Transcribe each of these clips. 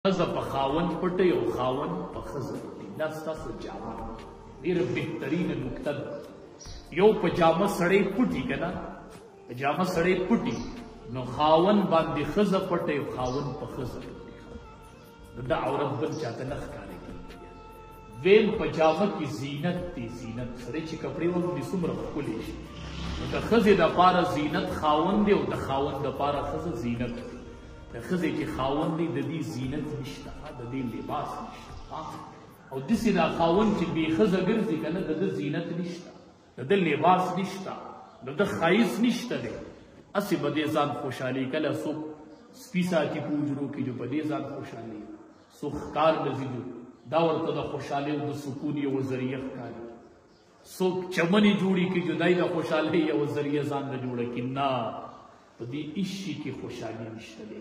ښځه په خاوند پټه او خاوند په ښځه پټه. دا ستاسو جامه ډېره بهترینه نکته ده. یو په جامه سړی پټي که نه، په جامه سړی پټي نو خاوند باندې ښځه پټه او خاوند په ښځه پټي. د ده عورت بل چاته نه ښکاره کېږي. دویم په جامه کې زینت دی. زینت سړی چې کپړې واغوندي څومره ښکلی شي. نو د ښځې دپاره زینت خاوند دی او د خاوند دپاره ښځه زینت دی. د ښځې چې خاوند دی د دې زینت نشته، د دې لباس نشته. او داسې دا خاوند چې بې ښځه ګرځي که نه، د ده زینت نشته، د ده لباس نشته، د ده ښایست نشته دی. هسې به دې ځان خوشحالي. کله څوک سپي ساتي په حجرو کې جو په دې ځان خوشحالي، څوک ښکار له ځي جو دا ورته د خوشحالۍ او د سکون یوه ذریعه ښکاري. څوک چمنې جوړي کړي جو دای د خوشحالۍ یوه ذریعه ځان له جوړه کړي. نه، په دې هېڅ شي کې خوشحالي نشته دی.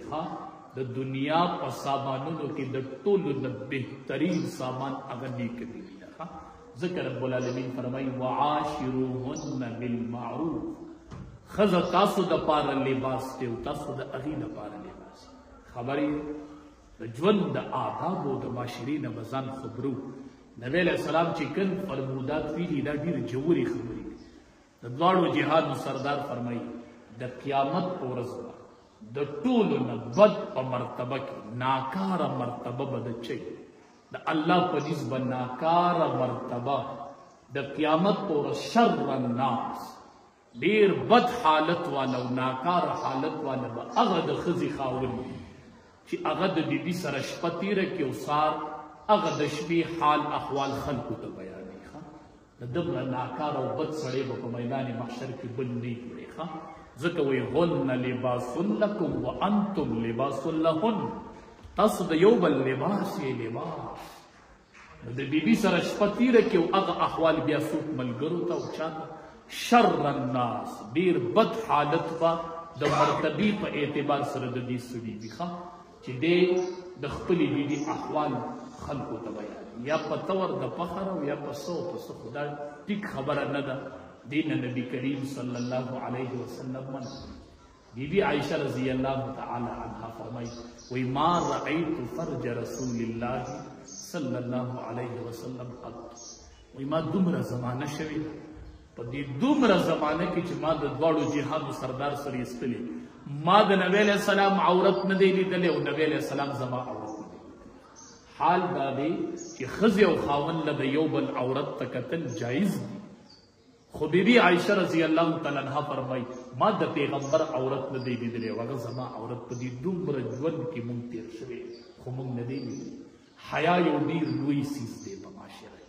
د دنیا په سامانونو کې د ټولو نه بهترین سامان هغه نیک بیوي ده. ځکه رب العالمین فرمایي وعاشروهن بالمعروف. ښځه تاسو دپاره لباس دی او تاسو د هغې دپاره لباس. خبرې د ژوند د آدابو او د معاشرې نه به ځان خبرو. نبی علیه السلام چې کوم فرمودات ویلي دا ډېرې ژورې خبرې دي. د دواړو جهادو سردار فرمایي د قیامت په ورځ به د ټولو نه بد په مرتبه کې ناکاره مرتبه به د چی د الله په نزد به ناکاره مرتبه د قیامت په ورځ شر الناس ډېر بد حالت والا او ناکاره حالت والا به هغه د ښځې خاوند وي چې هغه د بیبي سره شپه تېره کړي او سهار هغه د شپې حال احوال خلکو ته بیانوي. د دومره ناکاره او بد سړی به په میدان محشر کې بل نه جوړي. ځکه وایي هن لباس لکم وانتم لباس لهن. تاسو د یو بل لباس یې لباس. د بیبي سره شپه تېره کړي او هغه احوال بیا څوک ملګرو ته او چاته شر الناس ډېر بد حالت به د مرتبې په اعتبار سره د دې سړي وي چې دی د خپلې بیبي احوال خلکو ته بیانوي، یا په طور د فخر او یا په څه او په څه. خو دا ټیک خبره نه ده. دین نبی کریم صلی الله علیه وسلم من بی بی عائشہ رضی اللہ تعالی عنہ فرمائی وی ما رأیت فرج رسول اللہ صلی اللہ علیہ وسلم قد. وی ما دومره زمانه شوی په دې دومره زمانه کې چې ما د دواړو جهادو سردار سره ایستلی، ما د نبی علیہ السلام عورت نه دی لیدلی او نبی علیہ السلام زما عورت نه دی. حال دا دی چې ښځې او خاوند له د یو بل عورت ته کتل جایز دی. خو بیبي عائشہ رضی الله تعالی عنها فرمایي ما د پیغمبر عورت نه دی لیدلی او هغه زما عورت په دې دومره ژوند کې مونږ تېر شوی خو مونږ نه دی لیدلی. حیا یو ډېر لوی څیز دی په معاشره.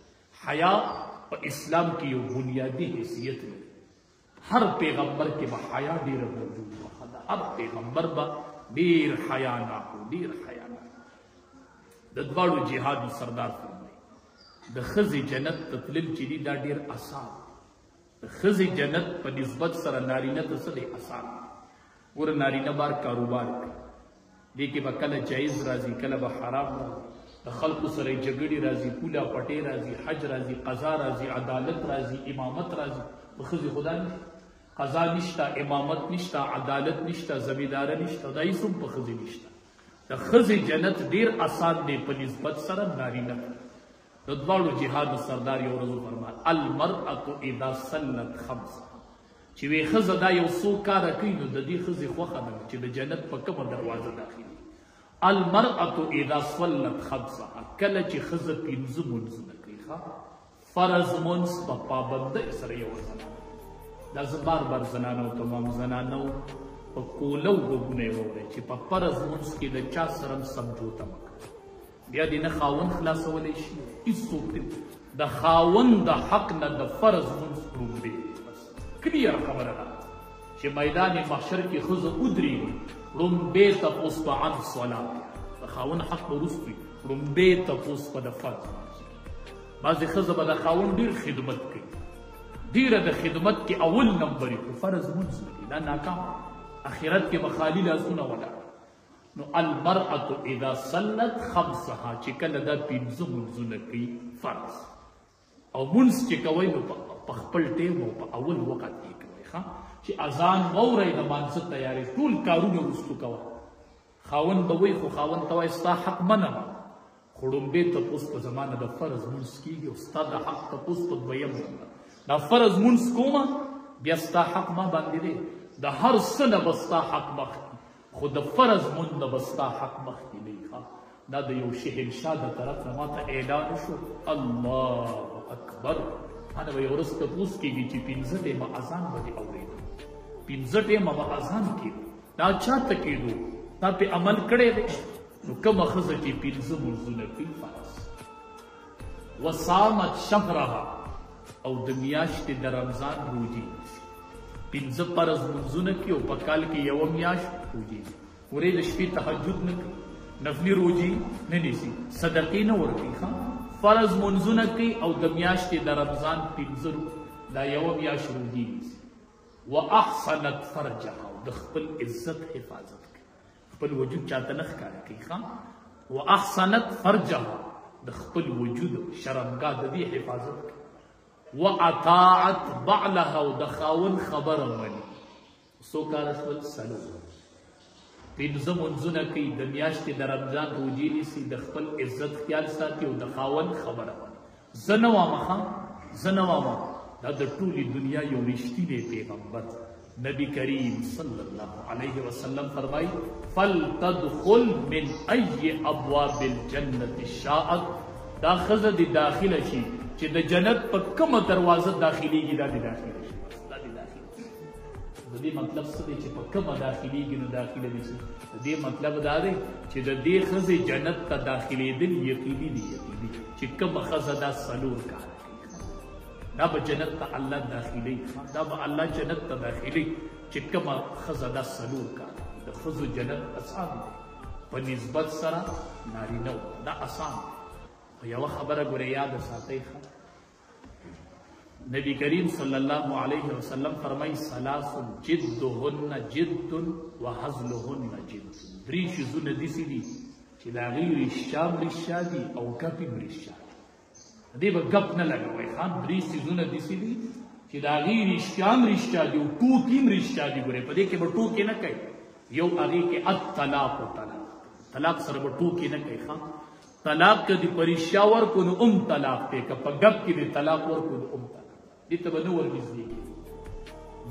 حیا په اسلام کې یو بنیادي حیثیت لري. هر پیغمبر کې به حیا ډېره موجود وه. هر پیغمبر به ډېر حیاناک و، ډېر حیاناک. د دواړو جهادو سردار فرمایي د ښځې جنت ته تلل چې دي دا ډېر اسان. د ښځې جنت په نسبت سره نارینه ته څه دی اسان. ګوره نارینه بار کاروبار کوي، دې کې به کله جایز راځي کله به حرام راځي، د خلکو سره یې جګړې راځي، پوله پټې راځي، حج راځي، قضا راځي، عدالت راځي، امامت راځي. په ښځې خدا نشته، قضا نشته، امامت نشته، عدالت نشته، زمینداره نشته، دا هېڅ هم په ښځې نشته. د ښځې جنت ډېر اسان دی په نسبت سره نارینه. د دواړو جهادو سردار یو ورځ وفرمایل المرأة اذا صلت خمسه. چې وی ښځه دا یو څو کاره کوي نو د دې ښځې خوښه ده چې د جنت په کومه دروازه داخلي. المرأة اذا صلت خمسه. کله چې ښځه پنځه مونځونه کوي، فرض مونځ په پابندۍ سره یو زنانه. دا زه بار بار زنانو تمام زنانو په کولو غوږونه یې واورئ چې په فرض مونځ کې د چا سره هم سمجوته مه کوئ. بیا دې نه خاوند خلاصولی شي، هېڅوک د خاوند د حق نه د فرض مونځ لومړی. کلیر خبره ده چې میدان محشر کې ښځه ودرېږي، لومړی تپوس به عن صلات. د خاوند حق به وروسته وي، لومړی تپوس به د فرض مونځ. بعضې ښځه به د خاوند ډېر خدمت کوي، ډېره د خدمت کې اول نمبر یې خو فرض مونځ نه کوي. دا ناکام. آخرت کې به خالي لاسونه ولاړ. نو المرأة اذا صلت خمسها چې کله دا پنځه مونځونه کوي فرض او مونځ چې کوئ نو په خپل ټیم او په اول وخت کې کوئ. چې اذان واورئ د مانځه تیارې ټول کارونه وروستو کوه. خاوند به وایي خو خاوند ته وایي ستا حق منم خو ړومبې تپوس په زمانه د فرض مونځ کېږي او ستا د حق تپوس په دویم دا فرض مونځ کومه بیا ستا حق ما باندې دی د هر څه نه به ستا حق مخکې خو د فرض مونځ نه به ستا حق مخکې دی دا د یو شهنشاه د طرف نه ماته اعلان شو الله اکبر انا به یو ورځ تپوس کېږي چې 15 ټیمه اذان به دې اورېدو 15 ټیمه به اذان کېدو دا چاته کېدو تا پې عمل کړی دی نو کومه ښځه چې 15 مونځونه کوي فرض وصامت شهرها او د میاشتې د رمضان روجې 15 فرض مونځونه کوي او په کال کې یوه میاشت روجې ورې د شپې تهجد نه کوي نفلی روجی نه نیسي صدقې نه ورکوي فرض منځونه کوي او د میاشتې د رمضان 15 دا یوه میاشت روجي نیسي واحسنت فرجها او د خپل عزت حفاظت کوي خپل وجود چاته نه ښکاره کوي واحسنت فرجها د خپل وجود شرمګاه د دې حفاظت کوي واطاعت بعلها او د خاوند خبره مني څو کاله شول څلور 15 منځونه کوي د میاشتې د رمضان روجې نیسي د خپل عزت خیال ساتي او د خاوند خبره مني زه نه وامه دا د ټولې دنیا یو رښتینی پیغمبر نبی کریم صلی الله علیه وسلم فرمایي فلتدخل من ای ابواب الجنة شاءت دا ښځه دې داخله شي چې د جنت په کومه دروازه داخلیږي دا دې داخله شي د دې مطلب څه دی چې په کومه داخلیږي نو داخله دي شي د دې مطلب دا دی چې د دې ښځې جنت ته داخلېدل یقیني دي چې کومه ښځه دا څلور کاله دا به جنت ته الله داخلي دا به الله جنت ته داخلي چې کومه ښځه دا څلور کاله د ښځو جنت اسان دی په نسبت سره نارینه دا اسان خو یوه خبره ګوره یاده ساتئ نبی کریم صلی الله علیه وسلم فرمایي ثلاث جدهن جد وهزلهن جد درې شیزونه داسې دي چې د هغې رښتیا هم رښتیا دي او ګپ هم رښتیا دي دې به ګپ نه لګوئ درې څیزونه داسې دي چې د هغې رښتیا هم رښتیا دي او ټوکې هم رښتیا دي ګورئ په دې کې به ټوکې نه کوي یو هغې کې الطلاق و طلاق سره به ټوکې نه کوي طلاق که دې په رښتیا ورکړو نو طلاق دی که په ګپ کې دې طلاق ورکړو نو طلاق دې ته به نه ورنږدې کېږي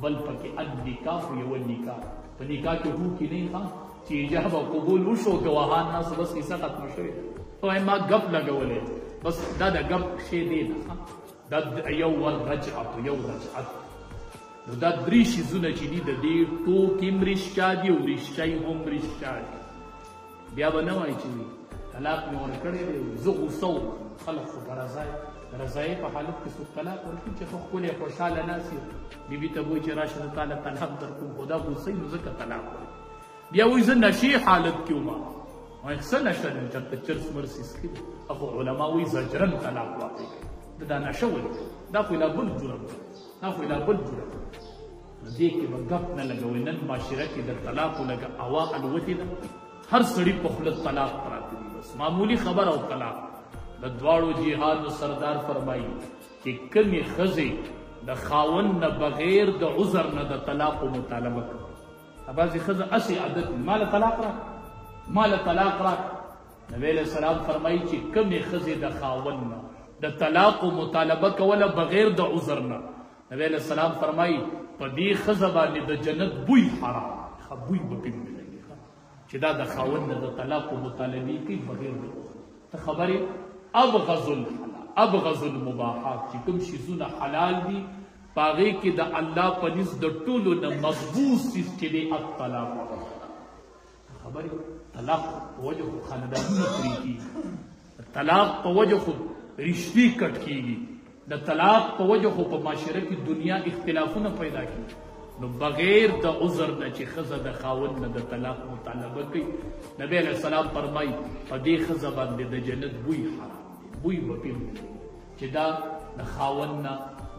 بل پکې النکاح یو نکاح په نکاح کې ټوکې نه وي چې ایجاب او قبول وشو ګواهان ناسو بس کیسه ختمه شوې ده وایي ما ګپ لګولی بس دا د ګپ شی دی نه دا یو رجعت نو دا درې شیزونه چې دي د دې ټوکې هم رښتیا دي او رښتیا هم رښتیا دي بیا به نه وایي چې طلاق مې ورکړی دی زه غوسه وم خلک خو په رضایي په حالت کې څوک طلاق ورکړي چې ښکلی خوشحاله ناست یو بیبي ته به وایي چې راشه زه تاله طلاق درکوم خو دا غوسه نو ځکه طلاق ورکړي بیا وایي زه نشې حالت کې وم وایي څه نشه دی چېرته چرس مرس څښي خو علما وایي زجرن طلاق واقع کوي دا نشه ولې دا خو لا بل جرم دی دې کې به ګپ نه لګوئ نن معاشره کې د طلاقو لږه هوا الوتې ده هر سړي په خوله طلاق پراته دي بس معمولي خبر او طلاق د دواړو جهادو سردار فرمایي چې کومې ښځې د خاوند نه بغیر د عذر نه د طلاقو مطالبه کوي بعضې ښځه اسې عادت وي ماله طلاق راک نبی علیه السلام فرمایي چې کومې ښځې د خاوند نه د طلاقو مطالبه کوله بغیر د عذر نه نبی علیه السلام فرمایي په دې ښځه باندې د جنت بوی حرام بوی به پې ملګي چې دا د خاوند نه د طلاقو مطالبې کوي بغیر د عذر ته خبرې ابغض المباحات چې کوم شیزونه حلال دي په هغې کې د الله په نزد د ټولو نه مقبوض څیز چې دی الطلاق خبرې طلاق په وجه خو خاندانونه پرې کېږي د طلاق په وجه خو رشتې کټ کېږي د طلاق په وجه خو په معاشره کې دنیا اختلافونه پیدا کېږي نو بغیر د عذر نه چې ښځه د خاوند نه د طلاق مطالبه کوي نبی علیه السلام فرمایي په دې ښځه باندې د جنت بوی حرام دی بوی به پې چې دا د خاوند نه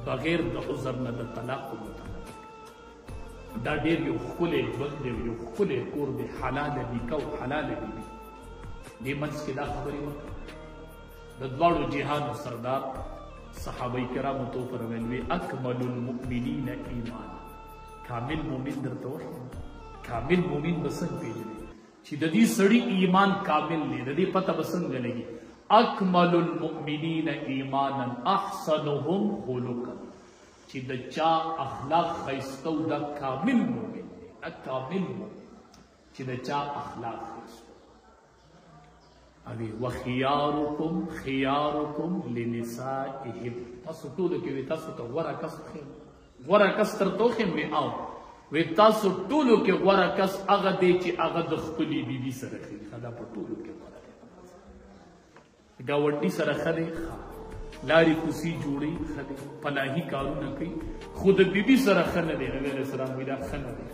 بغیر د عذر نه د طلاق مطالبه کوي دا ډېر یو ښکلی ژوند دی یو ښکلی کور دی حلاله نیکه او حلاله بیبي دې منځ کې دا خبرې وکړه د دواړو جهانو سردار صحابه کرامو ته وفرمیل اکمل المؤمنین ایمانا کامل مومن درته وښیم کامل مومن به څنګه پېژنې چې د دې سړي ایمان کامل دی د دې پته به څنګه لګي اکمل المؤمنین ایمانا احسنهم خلقا چې د چا اخلاق ښایسته او دا کامل مؤمن دی دا کامل مؤمن چې د چا اخلاق ښایسته اوی وخیارکم خیارکم لنسائهم تاسو ټولو کې وي تاسو ته غوره کس ښیم غوره کس تر تو ښیم وي او وی تاسو ټولو کې غوره کس هغه دی چې هغه د خپلې بیبي سره ښي دا په ټولو کې غوره دی ګاونډي سره ښه دی لارې کوڅې جوړوي ښه دی پناهي کارونه کوي خو د بیبي سره ښه نه دی نبي علیه السلام وایي دا ښه نه دی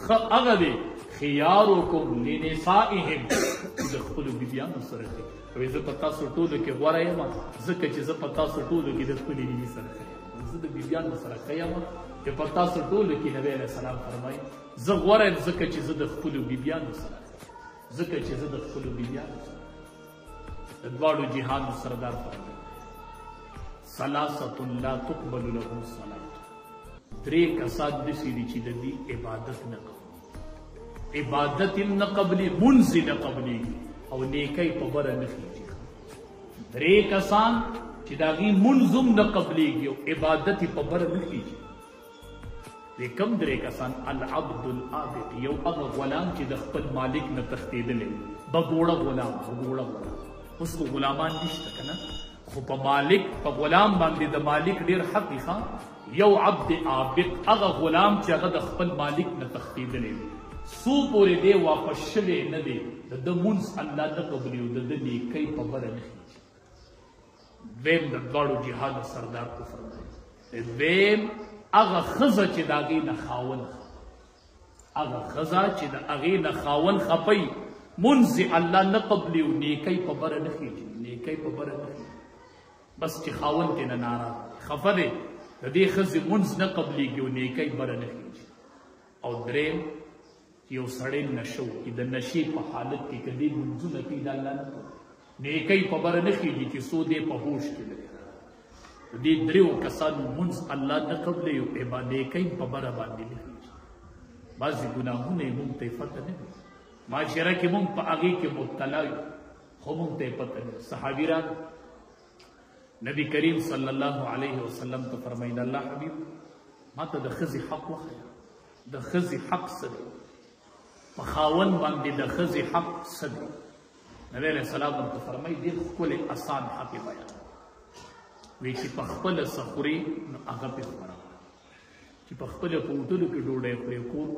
ښه هغه دی خیارکم لنسائهم چې د خپلو بیبیانو سره ښه وایي زه په تاسو ټولو کې غوره یم ځکه چې زه په تاسو ټولو کې د خپلې بیبي سره ښه یم زه د بیبیانو سره ښه یم چې په تاسو ټولو کې نبی علیه السلام فرمایي زه غوره یم ځکه چې زه د خپلو بیبیانو سره ځکه چې زه د خپلو بیبیانو سره د دواړو جهانو سردار فرمایي ثلاثة لا تقبل له صلاة درې کسان داسې دي چې د دې عبادت نه کوي عبادت نه قبلي منځ نه قبلېږي او نیکۍ په بره نه خېږي درې کسان چې د هغې منځ هم نه قبلېږي او عبادت یې په بره نه خېږي دی کم درې کسان العبد العابد یو هغه غلام چې د خپل مالک نه تښتېدلی بګوړه غلام بګوړه غلام اوس خو غلامان نشته که نه خو په مالک په غلام باندې د مالک ډېر حق دی یو عبد عابد هغه غلام چې هغه د خپل مالک نه تښتېدلی وي څو پورې دی واپس شوی نه دی د ده مونځ الله نه قبلي او د ده نیکۍ په بره نه خېږي دویم د دواړو جهانو سردار وفرمایي دویم هغه ښځه چې د هغې نه خاوند هغه ښځه چې د هغې نه خاوند خپی مونځ الله نه قبلي او نیکۍ په بره نه خېږي نیکۍ په بره نه خېږي بس چې خاوند ترې نه ناراض خفه دی د دې ښځې مونځ نه قبلېږي او نیکۍ بره نه خېږي او درېیم یو سړی نشه وکړي د نشې په حالت کې که دې مونځونه کوي د الله نه نیکۍ په بره نه خېږي چې څو دی په هوش کې لري د دې دریو کسانو مونځ الله نه قبلوي او نیکۍ په بره باندې نه خېږي بعضې ګناهونه یې مونږ ته یې پته نه وي معاشره کې مونږ په هغې کې مبتلا یو خو مونږ ته یې پته نه صحابي راغی نبی کریم صلی الله علیه وسلم ته فرمایي د الله حبیب ما ته د ښځې حق وښیه د ښځې حق څه دی په خاوند باندې د ښځې حق څه دی نبی علیه السلام ورته فرمایي ډېر ښکلی اسان حق یې بیان وی چې په خپله څه خوري نو هغه پرې خورا چې په خپله په هوټلو کې ډوډۍ خوري کور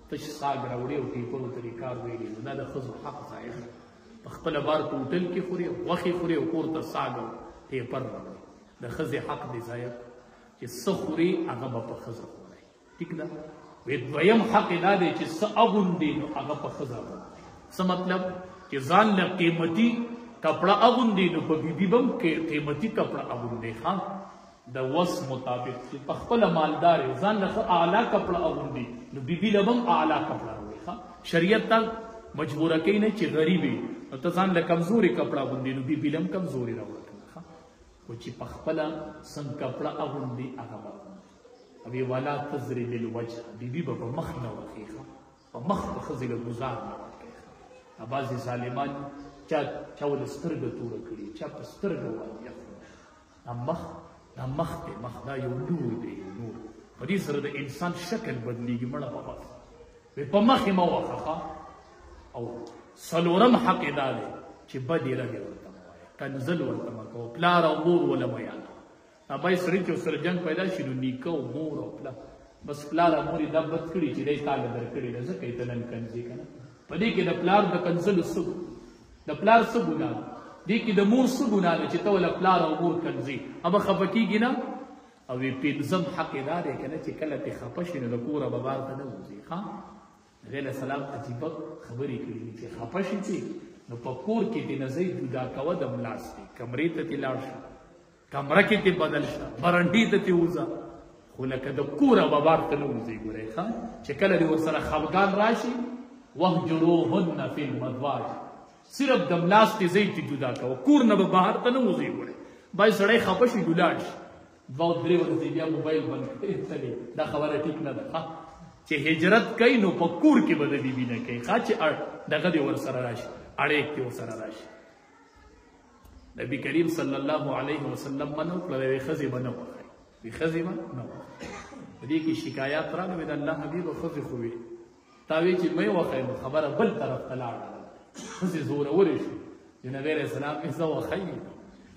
تش ساګ راوړي او ټیپرو ترې کار ویلي نو دا د ښځو حق ضایع په خپله بار په هوټل کې خوري غوښې خوري او کور ته ساګ ټیپر راوړي د ښځې حق دی ضایع چې څه خوري هغه به په ښځه خوري ټیک ده وی دویم حق یې دا دی چې څه اغوندي نو هغه په ښځه اغوندي څه مطلب چې ځان له قیمتي کپڑا اغوندي نو په بیبي به هم قیمتي کپڑا اغوندي ښه د وس مطابق چې په خپله مالدار یې ځان له ښه اعلی کپڑا اغوندي نو بیبي له به هم اعلی کپڑا راوړي ښه شریعت ته مجبوره کوي نه چې غریب یې نو ته ځان له کمزوري کپڑا اغوندي نو بیبي له هم کمزوري راوړه خو چې په خپله څنګه کپڑا اغوندي هغه به ابي ولا تضرب الوجه بیبي به په مخ نه وکړي په مخ په ښځې له ګزار نه ورکړي بعضې ظالمان چا ول سترګه توره کړي چا په سترګه واقع دا مخ دی مخ دا یو نور دی یو نور په دې سره د انسان شکل بدلیږي مړه په مخ وی په مخ یې مه وخه او څلورم حق یې دا دی چې بدې رګې ورته مه وایه کنزل ورته مه کوه پلار او مور وله مه یاده ابای سړي چې ورسره جنګ پیدا شي نو نیکه او مور او پلار بس پلار او مور یې دا بد کړي چې دی تا له درکړې ده ځکه یې ته نن کنځې که نه په دې کې د پلار د کنځلو څه د پلار څه ګناه دې کې د مور څه ګناه ده چې ته وله پلار او مور کنځې هغه خفه کېږي نه او پنځم حق یې دا دی که نه چې کله ترې خفه شي نو د کوره به بار ته نه وځي ښه نبي علیه السلام عجیبه خبرې کړي دي چې خفه شي چې نو په کور کې دې نه ځئ جدا کوه د ملاس دی کمرې ته ترې لاړ شه کمره کې تی بدل شه برنډې ته تی وځه خو لکه د کوره به بار ته نه وځئ ګورئ ښه چې کله دې ورسره خفګان راشي وهجروهن فی المضاجع صرف د ملاس تې ځای ته جدا کوه کور نه به بهر ته نه وځئ ګورئ باید سړی خفه شي ولاړ شي دوه درې ورځې بیا موبایل بند کړې دا خبره ټیک نه ده ښه چې هجرت کوي نو په کور کې به د بیبي نه کوي ښه چې دغه دې ورسره راشي اړیک دې ورسره راشي نبی کریم صلی الله علیه وسلم منو کړل وی ښځې به نه وښایي وی ښځې به نه وښایي په دې کې شکایات راغلې د الله حبیب ښځې خو وي تا وی چې مې وښایي نو خبره بل طرف ته لاړه ښځې زورورې شوې چې نبی علیه السلام یې زه وښایي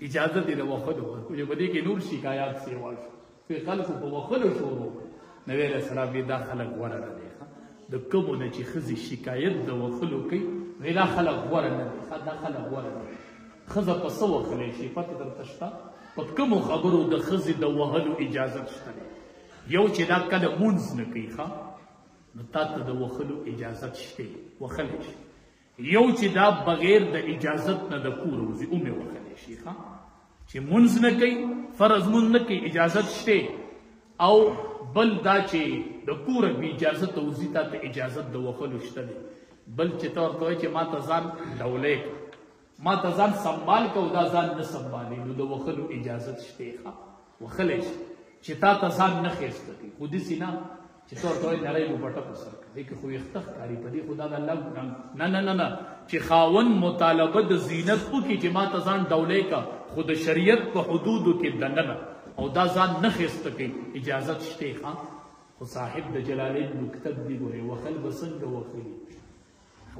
اجازه دې د وښلو ورکړو چې په دې کې نور شکایات سیوا شو چې خلکو په وښلو شروع نبی علیه السلام یې دا خلک غوره نه دی د کومو نه چې ښځې شکایت د وښلو کوي وی دا خلک غوره نه دی دا خلک غوره نه دی ښځه په څه وښلی شي پته درته شته په کومو خبرو د ښځې د وهلو اجازت شته دی یو چې دا کله مونځ نه کوي ښه نو تا ته د وښلو اجازت شته وښلی شي یو چې دا بغیر د اجازت نه د کور وځي اومې وښلی شي ښه چې مونځ نه کوي فرض مونځ نه کوي اجازت شته او بل دا چې د کوره بې اجازت وځي تا ته اجازت د وښلو شته دی بل چې ته ورته وایي چې ما ته ځان ډولۍ ما ته ځان سنبال که او دا ځان نه سنبالي نو د وښلو اجازت شته ښه وښلی شي چې تا ته ځان نه ښایسته کوي خو داسې نه چې ته ورته وایي نری لوبټه په سر کوي کې خو ویښته ښکاري په دې خو دا د الله نه نه نه نه چې خاوند مطالبه د زینت وکړي چې ما ته ځان ډولۍ که خو د شریعت په حدودو کې دننه او دا ځان نه ښایسته کوي اجازت شته ښه خو صاحب د جلالین نکته دي ګورې وښل به څنګه وښلي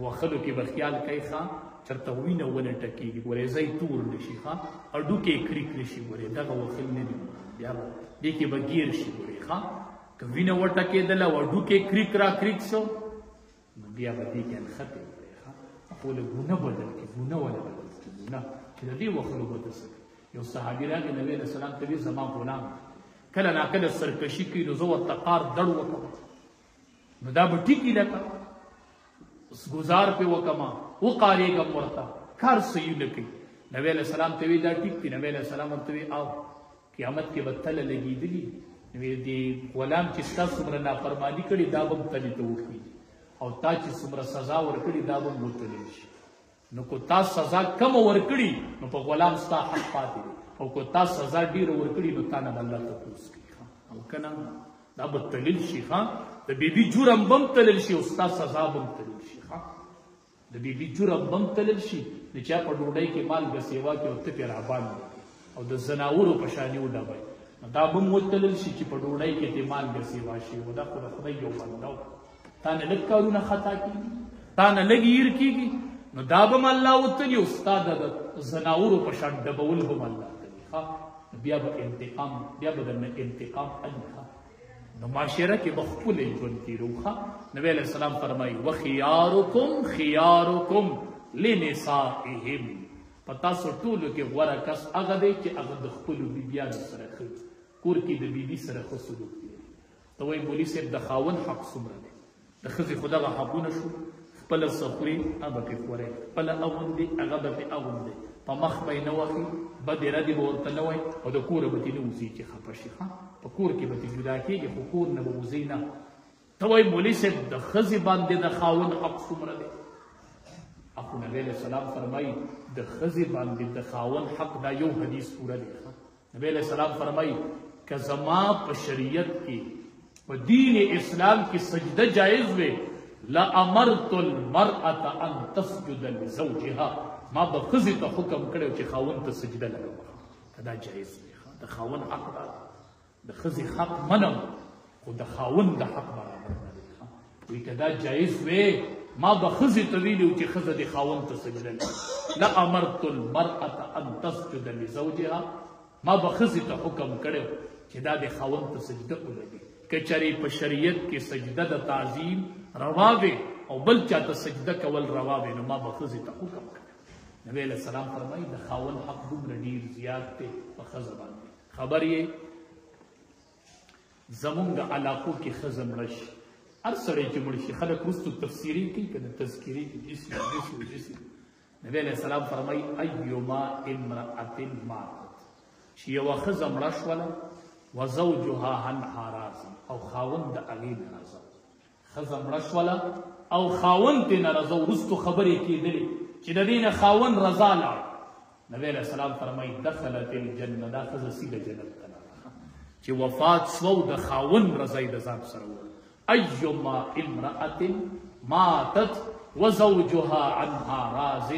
وښلو کې به خیال کوي ښه چرته وینه ونه ټکېږي ګورې ځای تور نه شي ښه هډوکې کریک نه شي ګورې دغه وښل نه دي بیا به دې کې به ګیر شي ګورې ښه که وینه وټکېدله او هډوکې کریک را کریک شو نو بیا به دې کې نښتې ګورې ښه خو له ګونه بدل کړي ګونه ونه بدل کړي ګونه چې د دې وښلو به څه کوي یو صحابي راغی نبی علیه السلام ته ویل زما غلام کله ناکله سرکشي کوي نو زه ورته قار دړ وکړم نو دا به ټیکي لکه گزار پې وکړمه وقارېږم ورته کار صحیح نه کوي نبی علیه السلام ته وی دا ټیک دی نبی علیه السلام ورته وی او قیامت کې به تله لګېدلي وی دې غلام چې ستا څومره نافرماني کړې دا به هم تلې ته وخېږي او تا چې څومره سزا ورکړي دا به هم وتللی شي نو کو تا سزا کمه ورکړي نو په غلام ستا حق پاتې دی او کو تا سزا ډېره ورکړي نو تا نه به الله تپوس کوي او که نه دا به تلل شي ښه د بیبي جرم به هم تلل شي او ستا سزا به هم تلل شي ښه د بیبي جرم به هم تلل شي د چا په ډوډۍ کې مالګه سیوا کې او ته پرې راباندې او د زناورو په شانې وډبئ نو دا به هم وتلل شي چې په ډوډۍ کې دې مالګه سیوا شي او دا خو د خدای یو بنده و تا نه لږ کارونه خطا کېږي تا نه لږ هیر کېږي نو دا به م الله وتلي او ستا د زناورو په شان ډبول به م الله کوي ښه بیا به انتقام بیا به درنه انتقام اخلي نو معاشره کې به ښکلی ژوند تېرو ښه نبی علیه السلام فرمایي وخیارکم خیارکم لنسائهم په تاسو ټولو کې غوره کس هغه دی چې هغه د خپلو بیبیانو سره ښه کور کې د بیبي سره ښه سلوک دی ته وایي مولي صاحب د خاوند حق څومره دی د ښځې خو دغه حقونه شو خپله څه خوري هغه به پرې خورئ خپله اغوندي هغه به پرې اغوندئ په مخ به یې نه وهي بدې ردې به ورته نه وایي او د کوره به ترې نه وځي چې خفه شي ښه په کور کې به ترې جدا کېږي خو کور نه به وځئ نه ته وایي مولي صاحب د ښځې باندې د خاوند حق څومره دی اخو نبی علیه السلام فرمایي د ښځې باندې د خاوند حق دا یو حدیث پوره دی نبی علیه السلام فرمایي که زما په شریعت کې په دین اسلام کې سجده جایز وي لامرت المرأة ان تسجد لزوجها ما به ښځې ته حکم کړی چې خاوند ته سجده لګوه که دا جایز وي د خاوند حق دا د ښځې حق منم خو د خاوند د حق برابر نه دی وایي که دا جایز وی ما به ښځې ته ویلي چې ښځه د خاوند ته سجده لګوي لامرت المرأة ان تسجد لزوجها ما به ښځې ته حکم کړی چې دا د خاوند ته سجده ولګي که چېرې په شریعت کې سجده د تعظیم روا وي او بل چاته سجده کول روا وي نو ما به ښځې ته حکم کړی نبی علیه السلام فرمایي د خاوند حق دومره ډېر زیات دی په ښځه باندې خبر یې زمونږ علاقو کې ښځه مړه شي هر سړی چې مړ شي خلک وروستو تفسیري کوي که د تذکیرې کې جسي نبی علیه السلام فرمایي ایما امرأة ماتت چې یوه ښځه مړه شوله وزوجها عنها راض او خاوند د هغې نه راضه ښځه مړه شوله او خاوند ترې نه راضه وروستو خبرې کېدلې چې د دې نه خاوند رضا لاړ نبی علیه السلام فرمایي دخلت الجنه دا ښځه سیده جنت ته لاړه چې وفات شوه او د خاوند رضا یې د ځان سره وه ایما امرأة ماتت وزوجها عنها راز،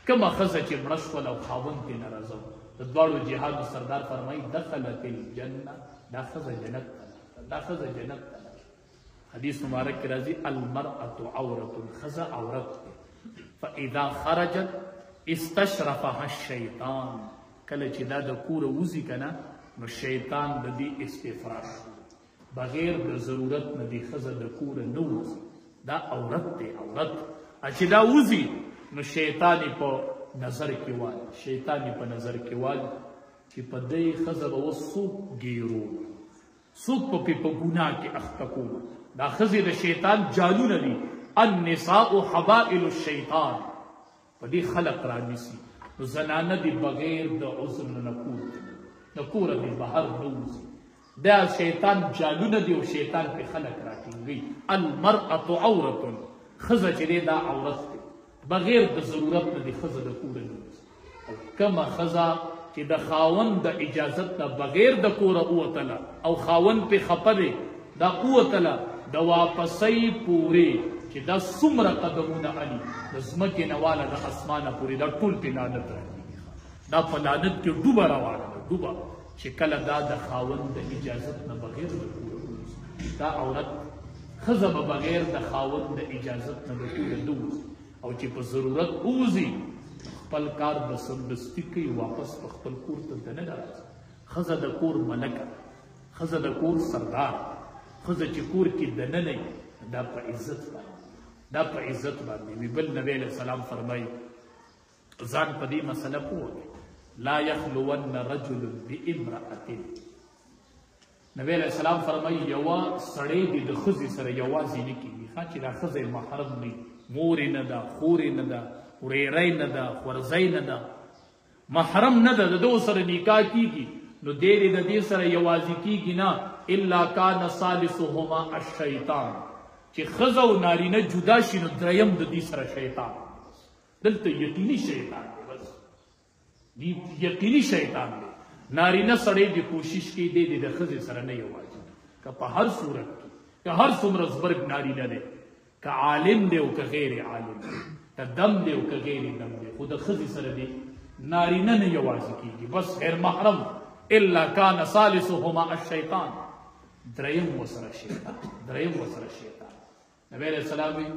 کما ښځه چې مړه شول او خاوند ترې نه راضي، د دواړو جهادو سردار فرمایي دخلت الجنه، دا ښځه جنت ته، دا ښځه جنت ته. حدیث مبارک کې راځي المرأة عورة، ښځه عورت دی. فاذا خرجت استشرفها الشیطان، کله چې دا د کوره وځي که نه نو شیطان د دې استفراش بغیر د ضرورت نه دې ښځه د کوره نه وځي، دا عورت دی عورت. چې دا وځي نو شیطان یې په نظر کې وایي، شیطان یې په نظر کې وایي چې په دې ښځه به اوس څوک ګیرو، څوک په ګناه کې اخته کوو. دا ښځې د شیطان جالونه دي. النساء حبائل الشیطان، په دې خلق رانیسي. نو زنانه دي بغیر د عذر نه کوره دي بهر نه وځي، دا شیطان جالونه دي او شیطان پې خلق راټینګوي. المرأة عورة، ښځه چې دی دا عورت دی، بغیر د ضرورت نه دي ښځه د کوره نه وځي. او کومه ښځه چې د خاوند د اجازت نه بغیر د کوره ووتله او خاوند پې خفه دی، دا ووتله د واپسۍ پورې چې دا څومره قدمونه علي د ځمکې نه واله د اسمانه پورې، دا ټول پې لعنت راکېږي. دا په لعنت کې ډوبه روانه ده، ډوبه چې کله دا د خاوند د اجازت نه بغیر د کوره ووځي. دا عورت ښځه به بغیر د خاوند د اجازت نه د کوره نه وځي، او چې په ضرورت ووځي خپل کار به سمدستي کوي، واپس په خپل کور ته نه راځي. ښځه د کور ملکه، ښځه د کور سردار، ښځه چې کور کې دننه وي دا په عزت باندې، دا په عزت باندې وي. بل نبی علیه السلام فرمایي ځان په دې مسله پوه کړئ، لا یخلون رجل بامرأة. نبی علیه السلام فرمایي یوه سړی دې د ښځې سره یوازې نه کېږي، چې دا ښځه محرم نه وي، مور یې نه ده، خور یې نه ده، ورېری نه ده، خورزی نه ده، محرم نه ده، د دو سره نکاح کېږي نو دی دې د دې سره یوازې کېږي نه، الا کان ثالثهما الشیطان، چې ښځه او نارینه جدا شي نو دریم د دې سره شیطان. دلته یقیني شیطان دی، بس یقیني شیطان دی. نارینه سړی دې کوشش کوي دی د ښځې سره نه یوازې، که په هر صورت کې، که هر څومره زبرګ نارینه دی، که عالم دی او که غیر عالم دی، که دم دی او که غیر دم دی، خو د ښځې سره دی نارینه نه یوازې کېږي، بس غیر محرم. الا کان ثالثهما الشیطان، دریم ورسره شیطان، دریم ورسره شیطان. نبی علیه السلام وایي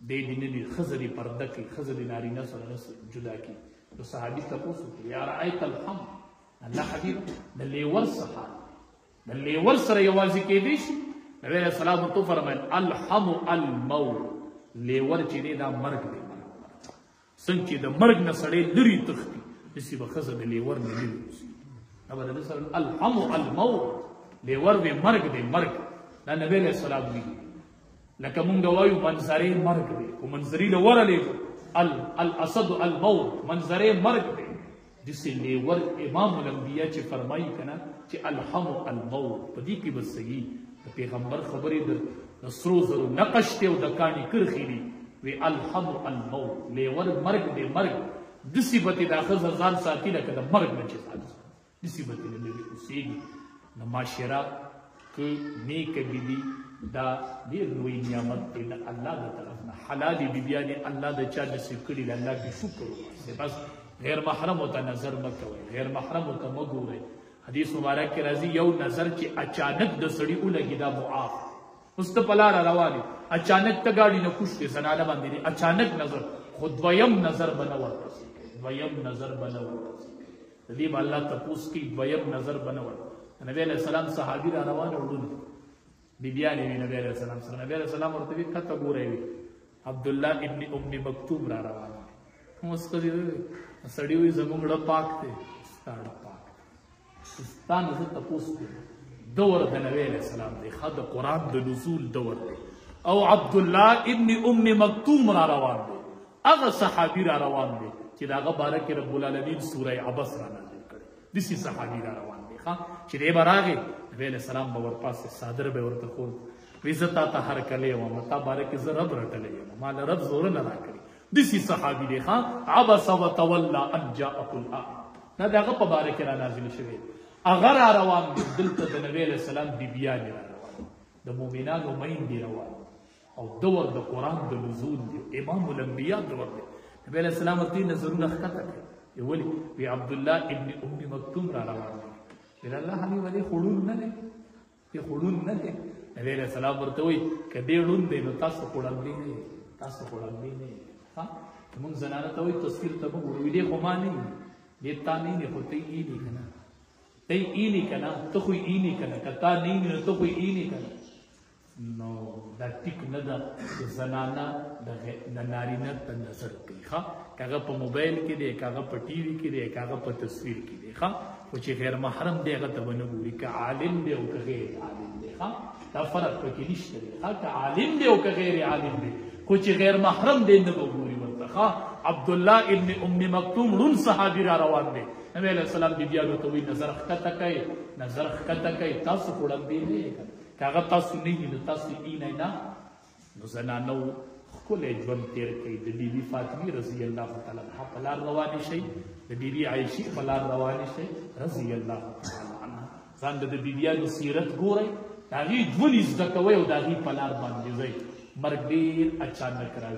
دی دې نه دي ښځه دې پرده کوي، ښځه دې نارینه سره نه جدا کړي. نو صحابي تپوس وکړي یا رأیت الحم، الله حبیب د لیور څه حال، د لیور سره یوازې کېدی شي؟ نبی علیه السلام ورته وفرمیل الحم الموت، لیور چې دی دا مرګ دی. څنګه چې د مرګ نه سړی لرې تښتي داسې به ښځه د لیور نه لرې اوسي. الحم الموت، لیور وی مرګ دی، مرګ. دا نبی علیه السلام ویلي، لکه مونږ وایو منظرې مرګ دی، خو منظرې له ورلېږو الاسد الموت، منظرې مرګ دی. داسې لیور امام الانبیا چې فرمایي که نه چې الحم الموت، په دې کې به صحیح د پیغمبر خبرې د سرو زرو نقش دی او د کاڼي کرښې دي. وی الحم الموت، لیور مرګ دی، مرګ. داسې به ترې دا ښځه ځان ساتي لکه د مرګ نه چې ځان ساتي، داسې به ترې لرې اوسېږي. نو معاشره کې نیکه بیبي دا ډېر لوی نعمت دی د الله د طرف نه. حلالې بیبیانې الله د چا نصیب کړي د الله کې شکر وباسئ. بس غیر محرمو ته نظر مه کوئ، غیر محرمو ته مه ګورئ. حدیث مبارک کې راځي یو نظر چې اچانک د سړي ولګي دا معاف. اوس ته په لاره روان یې، اچانک ته ګاډي نه کوشتې زنانه باندې دی، اچانک نظر، خو دویم نظر به نه ورپسې کوي، دویم نظر به نه ورپسې کوي. د دې به الله تپوس کوي، دویم نظر به نه ورپسې. نبی علیه السلام صحابي را روان وړونه بیبیانې وي نبی علیه السلام سره. نبی علیه السلام ورته وي کته ګوری وي عبدالله ابن ام مکتوم را روان دی. اوس ښځې سړي وایي زموږ ړه پاک دی، ستا ړه پاک دی، ستا نه زه تپوس کوم. دور د نبی علیه السلام دی، ښه د قرآن د نزول دور دی، او عبدالله ابن ام مکتوم را روان دی، هغه صحابي را روان دی چې د هغه باره کې رب العالمین سوره عبس را نازل کړی. داسې صحابي را روان دی چې دی به راغی، نبی علیه السلام به ورپاسې څادر به ورته خور، وایي زه تا ته هرکلی وم، تا باره کې زه رب رټلی یم، ما له رب زوره نه راکړي. داسې صحابي دی. عبس وتولى ان جاءه الاعمى، دا د هغه په باره کې را نازل شوی. هغه را روان دی. دلته د نبی علیه السلام بیبیانې را روان، د د مؤمنانو میندې روان او دور د قرآن د نزول دی امام الانبیاء دور دی نبی علیہ السلام ورته نظرونه ښکته کړي ولې وی عبدالله ابن ام مکتوم را روان دی ویل الله حبیب دې خړون نه دی دې خړون نه دی نبی علیہ السلام ورته وایي که دې ړوند دی نو تاسو خړندې نه یې تاسو خړندې نه یې موږ زنانه ته وایي تصویر ته موږ وړو دې خو ما نه یې دې تا نه یې خو ته یې ایلي که نه ته یې ایلي که نه ته خو یې ایلي که نه که تا نه یې نو ته خو یې ایلي که نه نو دا ټیک نه ده چې زنانه د نارینه ته نظر کوي ښه که هغه په موبایل کې دی که هغه په ټي وي کې دی که هغه په تصویر کې دی ښه خو چې غیر محرم دی هغه ته به نه ګوري که عالم دی او که غیر عالم دی ښه دا فرق پکې نشته دی ښه که عالم دی او که غیر عالم دی خو چې غیر محرم دی نه به ګوري ورته ښه عبدالله ابن ام مکتوم ړوند صحابي را روان دی نبی علیه السلام بیبیانو ته وایي نظر ښکته کوئ نظر ښکته کوئ تاسو خو ړندې نه یې که که هغه تاسو نه وي نو تاسو اینئ نه نو زنانو ښکلی ژوند تېر کوي د بیبي فاطمې رضی الله تعالی عنها په لار روانې شئ د بیبي عایشې په لار روانې شئ رضی الله تعالی عنها ځان د بیبیانو سیرت ګورئ د هغې ژوند زده کوئ او د هغې په لار باندې ځئ مرګ ډېر اچانک راځي